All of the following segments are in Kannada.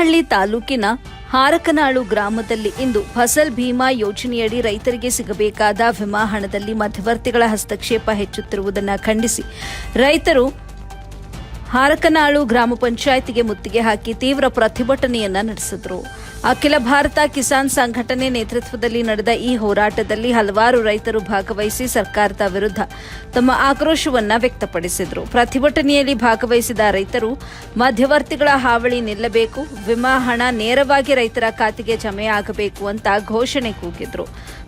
ಗುಡಿಹಳ್ಳಿ ತಾಲೂಕಿನ ಹಾರಕನಾಳು ಗ್ರಾಮದಲ್ಲಿ ಇಂದು ಫಸಲ್ ಭೀಮಾ ಯೋಜನೆಯಡಿ ರೈತರಿಗೆ ಸಿಗಬೇಕಾದ ವಿಮಾ ಹಣದಲ್ಲಿ ಮಧ್ಯವರ್ತಿಗಳ ಹಸ್ತಕ್ಷೇಪ ಹೆಚ್ಚುತ್ತಿರುವುದನ್ನು ಖಂಡಿಸಿ ರೈತರು ಹಾರಕನಾಳು ಗ್ರಾಮ ಪಂಚಾಯಿತಿಗೆ ಮುತ್ತಿಗೆ ಹಾಕಿ ತೀವ್ರ ಪ್ರತಿಭಟನೆಯನ್ನ ನಡೆಸಿದರು. ಅಖಿಲ ಭಾರತ ಕಿಸಾನ್ ಸಂಘಟನೆ ನೇತೃತ್ವದಲ್ಲಿ ನಡೆದ ಈ ಹೋರಾಟದಲ್ಲಿ ಹಲವಾರು ರೈತರು ಭಾಗವಹಿಸಿ ಸರ್ಕಾರದ ವಿರುದ್ಧ ತಮ್ಮ ಆಕ್ರೋಶವನ್ನ ವ್ಯಕ್ತಪಡಿಸಿದರು. ಪ್ರತಿಭಟನೆಯಲ್ಲಿ ಭಾಗವಹಿಸಿದ ರೈತರು ಮಧ್ಯವರ್ತಿಗಳ ಹಾವಳಿ ನಿಲ್ಲಬೇಕು, ವಿಮಾ ಹಣ ನೇರವಾಗಿ ರೈತರ ಖಾತೆಗೆ ಜಮೆಯಾಗಬೇಕು ಅಂತ ಘೋಷಣೆ ಕೂಗಿದ್ರು.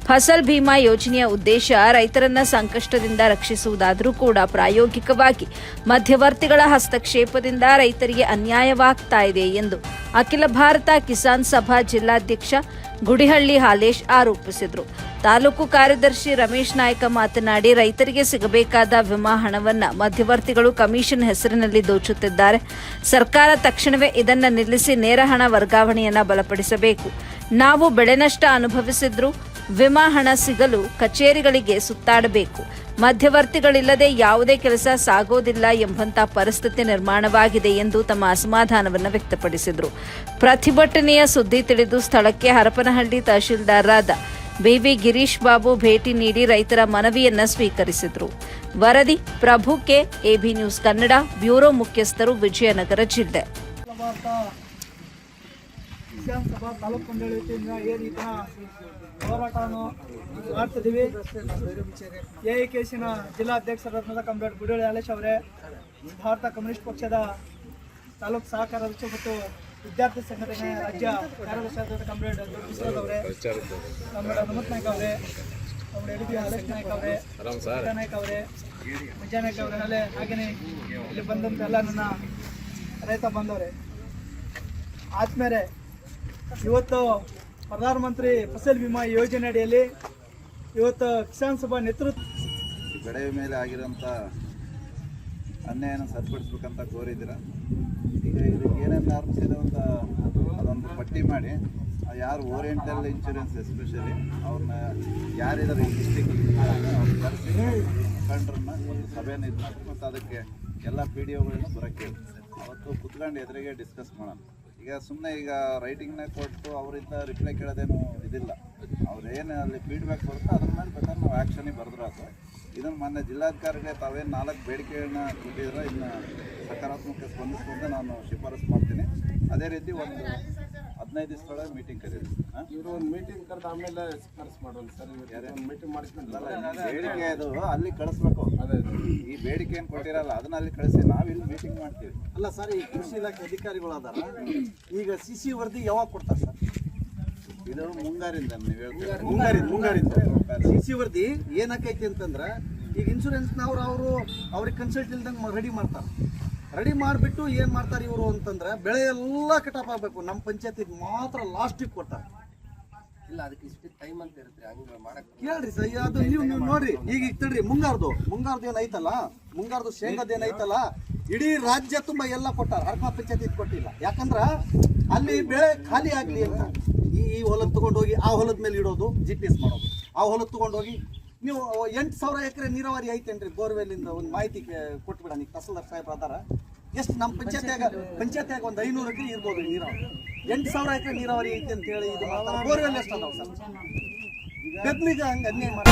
ಫಸಲ್ ಭೀಮಾ ಯೋಜನೆಯ ಉದ್ದೇಶ ರೈತರನ್ನ ಸಂಕಷ್ಟದಿಂದ ರಕ್ಷಿಸುವುದಾದರೂ ಕೂಡ ಪ್ರಾಯೋಗಿಕವಾಗಿ ಮಧ್ಯವರ್ತಿಗಳ ಹಸ್ತಕ್ಷೇಪದಿಂದ ರೈತರಿಗೆ ಅನ್ಯಾಯವಾಗ್ತಾ ಇದೆ ಎಂದು ಅಖಿಲ ಭಾರತ ಕಿಸಾನ್ ಸಭಾ ಜಿಲ್ಲಾಧ್ಯಕ್ಷ ಗುಡಿಹಳ್ಳಿ ಹಾಲೇಶ್ ಆರೋಪಿಸಿದರು. ತಾಲೂಕು ಕಾರ್ಯದರ್ಶಿ ರಮೇಶ್ ನಾಯ್ಕ ಮಾತನಾಡಿ, ರೈತರಿಗೆ ಸಿಗಬೇಕಾದ ವಿಮಾ ಹಣವನ್ನ ಮಧ್ಯವರ್ತಿಗಳು ಕಮಿಷನ್ ಹೆಸರಿನಲ್ಲಿ ದೋಚುತ್ತಿದ್ದಾರೆ. ಸರ್ಕಾರ ತಕ್ಷಣವೇ ಇದನ್ನ ನಿಲ್ಲಿಸಿ ನೇರ ಹಣ ವರ್ಗಾವಣೆಯನ್ನ ಬಲಪಡಿಸಬೇಕು. ನಾವು ಬೆಳೆ ನಷ್ಟ ಅನುಭವಿಸಿದ್ರು ವಿಮಾ ಹಣ ಸಿಗಲು ಕಚೇರಿಗಳಿಗೆ ಸುತ್ತಾಡಬೇಕು. ಮಧ್ಯವರ್ತಿಗಳಿಲ್ಲದೆ ಯಾವುದೇ ಕೆಲಸ ಸಾಗೋದಿಲ್ಲ ಎಂಬಂತ ಪರಿಸ್ಥಿತಿ ನಿರ್ಮಾಣವಾಗಿದೆ ಎಂದು ತಮ್ಮ ಅಸಮಾಧಾನವನ್ನು ವ್ಯಕ್ತಪಡಿಸಿದರು. ಪ್ರತಿಭಟನೆಯ ಸುದ್ದಿ ತಿಳಿದು ಸ್ಥಳಕ್ಕೆ ಹರಪನಹಳ್ಳಿ ತಹಶೀಲ್ದಾರರಾದ ಬಿವಿ ಗಿರೀಶ್ ಬಾಬು ಭೇಟಿ ನೀಡಿ ರೈತರ ಮನವಿಯನ್ನ ಸ್ವೀಕರಿಸಿದರು. ವರದಿ Prabhu K, AB news Kannada, bureau ಮುಖ್ಯಸ್ಥರು, ವಿಜಯನಗರ ಜಿಲ್ಲೆ. ವಿಧಾನಸಭಾ ತಾಲೂಕು ಮಂಡಳಿಯಿಂದ ಏನು ಈ ದಿನ ಹೋರಾಟವನ್ನು ಮಾಡ್ತಿದ್ದೀವಿ. ಎಐಕೆಸಿನ ಜಿಲ್ಲಾಧ್ಯಕ್ಷರಾದ ಕಾಮ್ರೇಡ್ ಗುಡಿಹಳ್ಳಿ ಹಾಲೇಶ್ ಅವರೇ, ಭಾರತ ಕಮ್ಯುನಿಸ್ಟ್ ಪಕ್ಷದ ತಾಲೂಕು ಸಹಕಾರ ಅಧ್ಯಕ್ಷ ಮತ್ತು ವಿದ್ಯಾರ್ಥಿ ಸಂಘಟನೆ ರಾಜ್ಯ ಕಾರ್ಯದರ್ಶಿ ಕಾಮ್ರೇಡ್ ದೊಡ್ಡ ಅವರೇ, ಕಾಮ್ರೇಡ್ ಹನುಮಂತ ನಾಯ್ಕ ಅವರೇ, ಕಾಮ್ರೇಡ್ ಎಡಿ ಹಾಲೇಶ್ ನಾಯ್ಕ ಅವರೇ, ನಾಯ್ಕ ಅವರೇ, ಮಂಜಾ ನಾಯ್ಕ ಅವರೇ, ಹಾಗೆಯೇ ಇಲ್ಲಿ ಬಂದಂಥ ಎಲ್ಲ ನನ್ನ ರೈತ ಬಂದವರೇ, ಆದ್ಮೇಲೆ ಇವತ್ತು ಪ್ರಧಾನಮಂತ್ರಿ ಫಸಲ್ ವಿಮಾ ಯೋಜನೆ ಅಡಿಯಲ್ಲಿ ಇವತ್ತು ಕಿಸಾನ್ ಸಭಾ ನೇತೃತ್ವ ಬೆಳೆ ಮೇಲೆ ಆಗಿರೋಂಥ ಅನ್ಯಾಯನ ಸರಿಪಡಿಸ್ಬೇಕಂತ ಕೋರಿದ್ದೀರ. ಈಗ ಇದಕ್ಕೆ ಏನೇನು ನಾರ್ಮ್ಸ್ ಇದೆ ಅಂತ ಅದೊಂದು ಪಟ್ಟಿ ಮಾಡಿ, ಯಾರು ಓರಿಯೆಂಟಲ್ ಇನ್ಶೂರೆನ್ಸ್ ಎಸ್ಪೆಷಲಿ ಅವ್ರನ್ನ ಯಾರಿದ್ದಾರೆ ಈ ಡಿಸ್ಟಿಕಲ್ಲಿ ಅವ್ರು ಕರೆಸಿ ಮುಖಂಡರನ್ನ ಒಂದು ಸಭೆಯನ್ನು ಇದು ಮಾಡಿ ಮತ್ತು ಅದಕ್ಕೆ ಎಲ್ಲ ಪಿ ಡಿ ಒಗಳನ್ನ ಬರೋಕ್ಕೆ ಅವತ್ತು ಕುತ್ಕೊಂಡು ಎದುರಿಗೆ ಡಿಸ್ಕಸ್ ಮಾಡೋಣ. ಈಗ ಸುಮ್ಮನೆ ಈಗ ರೈಟಿಂಗ್ನ ಕೊಟ್ಟು ಅವರಿಂದ ರಿಪ್ಲೈ ಕೇಳೋದೇನು ಇದಿಲ್ಲ. ಅವ್ರೇನು ಅಲ್ಲಿ ಫೀಡ್ಬ್ಯಾಕ್ ಬರುತ್ತೋ ಅದ್ರ ಮೇಲೆ ಬೇಕಾದ್ರೆ ನಾವು ಆ್ಯಕ್ಷನಿಗೆ ಬರೆದ್ರು ಅದು. ಇದನ್ನು ಮೊನ್ನೆ ಜಿಲ್ಲಾಧಿಕಾರಿಗೆ ತಾವೇನು 4 ಬೇಡಿಕೆಗಳನ್ನ ಕೊಟ್ಟಿದ್ರೆ ಇನ್ನು ಸಕಾರಾತ್ಮಕ ಸ್ಪಂದಿಸುವಂತೆ ನಾನು ಶಿಫಾರಸು ಮಾಡ್ತೀನಿ. ಅದೇ ರೀತಿ ಒಂದು 15 ದಿವಸದೊಳಗೆ ಮೀಟಿಂಗ್ ಕರೀರಿ. ಇವರು ಒಂದು ಮೀಟಿಂಗ್ ಕರೆದು ಆಮೇಲೆ ಶಿಫಾರಸು ಮಾಡೋಲ್ಲ ಸರ್. ಯಾರು ಮೀಟಿಂಗ್ ಮಾಡಿಸ್ಕೊಂಡಲ್ಲ, ಬೇಡಿಕೆ ಅದು ಅಲ್ಲಿ ಕಳಿಸ್ಬೇಕು. ಅದೇ ಈ ಬೇಡಿಕೆ ಏನು ಕೊಟ್ಟಿರಲ್ಲ ಅದನ್ನ ಅಲ್ಲಿ ಕಳಿಸಿ ನಾವು ಇಲ್ಲಿ ಮೀಟಿಂಗ್ ಮಾಡ್ತೀವಿ. ಅಲ್ಲ ಸರ್, ಈ ಕೃಷಿ ಇಲಾಖೆ ಅಧಿಕಾರಿಗಳು ಅದಾರ, ಈಗ CC ವರದಿ ಯಾವಾಗ ಕೊಡ್ತಾರೆ ಸರ್? ಇದು ಮುಂಗಾರಿಂದ ನೀವು ಹೇಳ್ತೀವಿ, ಮುಂಗಾರಿಂದ CC ವರದಿ ಏನಾಕೈತಿ ಅಂತಂದ್ರೆ, ಈಗ ಇನ್ಶೂರೆನ್ಸ್ನವ್ರು ಅವ್ರಿಗೆ ಕನ್ಸಲ್ಟ್ ಇಲ್ದಂಗೆ ರೆಡಿ ಮಾಡ್ತಾರೆ. ರೆಡಿ ಮಾಡಿಬಿಟ್ಟು ಏನು ಮಾಡ್ತಾರೆ ಇವರು ಅಂತಂದ್ರೆ, ಬೆಳೆ ಎಲ್ಲ ಕಟಾಪ್ ಆಗಬೇಕು, ನಮ್ಮ ಪಂಚಾಯತಿಗೆ ಮಾತ್ರ ಲಾಸ್ಟಿಗೆ ಕೊಡ್ತಾರೆ. ಇಲ್ಲ, ಅದಕ್ಕೆ ಇಷ್ಟು ಟೈಮ್ ಅಂತ ಇರುತ್ತೆ, ಹಂಗೆ ಮಾಡಕ್ಕೆ ಕೇಳ್ರಿ ಸರ್. ಅದು ನೀವು ನೋಡ್ರಿ, ಈಗ ತಡ್ರಿ, ಮುಂಗಾರ್ದು ಏನೈತಲ್ಲ, ಮುಂಗಾರ್ದು ಶೇಂಗಾದ ಏನೈತಲ್ಲ, ಇಡೀ ರಾಜ್ಯ ತುಂಬ ಎಲ್ಲ ಕೊಟ್ಟಾರ, ಹರಕಾ ಪಂಚಾಯತಿ ಕೊಟ್ಟಿಲ್ಲ. ಯಾಕಂದ್ರೆ ಅಲ್ಲಿ ಬೆಳೆ ಖಾಲಿ ಆಗಲಿ ಅಂತ ಈ ಹೊಲದ ತೊಗೊಂಡೋಗಿ ಆ ಹೊಲದ ಮೇಲೆ ಇಡೋದು, GPS ಮಾಡೋದು. ಆ ಹೊಲದ ತೊಗೊಂಡೋಗಿ ನೀವು 8,000 ಎಕರೆ ನೀರಾವರಿ ಐತೇನ್ರಿ ಬೋರ್ವೆಲ್ಲಿಂದ ಒಂದು ಮಾಹಿತಿ ಕೊಟ್ಬಿಡ. ನೀವು ತಹಸೀಲ್ದಾರ್ ಸಾಹೇಬ್ರು ಅದಾರ, ಎಷ್ಟು ನಮ್ಮ ಪಂಚಾಯತಿಯಾಗ ಒಂದು 500 ಎಕರೆ ಇರ್ಬೋದು ನೀರಾವರಿ. 8,000 ಎಕರೆ ನೀರಾವರಿ ಐತೆ ಅಂತ ಹೇಳಿ ಇದು ಬೋರ್ವೆಲ್ ಎಷ್ಟು ಅದಾವ ಸರ್? ಬೆದ್ಲಿಗೆ ಹಂಗೆ ಅನ್ಯಾಯ ಮಾಡಿ